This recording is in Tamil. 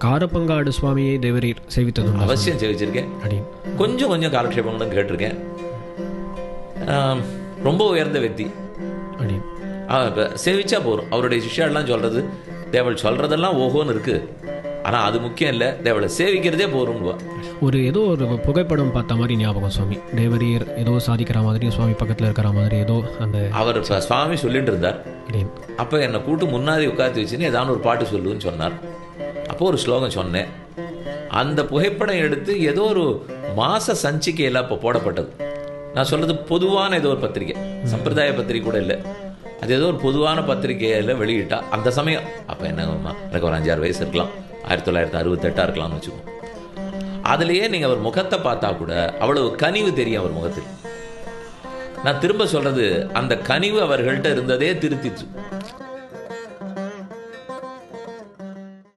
காரப்பங்காடு சுவாமியை தேவரீர் சேவித்தது அவசியம் சேவிச்சிருக்கேன். கொஞ்சம் கொஞ்சம் காலக்ஷேபங்களும் கேட்டிருக்கேன். ரொம்ப உயர்ந்த వ్యక్తి சேவிச்சா போகிறோம். அவருடைய சிஷ்யாலாம் சொல்கிறது தேவள் சொல்கிறதெல்லாம் ஓஹோன்னு இருக்குது, ஆனால் அது முக்கியம் இல்லை, தேவளை சேவிக்கிறதே போகிறோம்வா. ஏதோ ஒரு புகைப்படம் பார்த்த மாதிரி ஞாபகம் சுவாமி. தேவரீர் ஏதோ சாதிக்கிற மாதிரி, சுவாமி பக்கத்தில் இருக்கிற மாதிரி ஏதோ அந்த அவர் சுவாமி சொல்லிட்டு இருந்தார். அப்போ என்னை கூட்டு முன்னாடி உட்காந்து வச்சுன்னு ஏதாவது ஒரு பாட்டு சொல்லுன்னு சொன்னார். அப்போ ஒரு ஸ்லோகம் சொன்னேன். அந்த புகைப்படம் எடுத்து ஏதோ ஒரு மாச சஞ்சிகையில் அப்போ போடப்பட்டது. நான் சொல்கிறது பொதுவான ஏதோ ஒரு பத்திரிகை, சம்பிரதாய பத்திரிகை கூட இல்லை, அது ஏதோ ஒரு பொதுவான பத்திரிகையில் வெளியிட்டா. அந்த சமயம் அப்போ என்னங்கம்மா எனக்கு ஒரு 5-6 வயசு இருக்கலாம், 1968 இருக்கலாம்னு வச்சுக்கோங்க. அதுலேயே நீங்கள் அவர் முகத்தை பார்த்தா கூட அவ்வளவு கனிவு தெரியும் அவர் முகத்தில். நான் திரும்ப சொல்கிறது, அந்த கனிவு அவர்கள்ட்ட இருந்ததே திருத்திச்சு.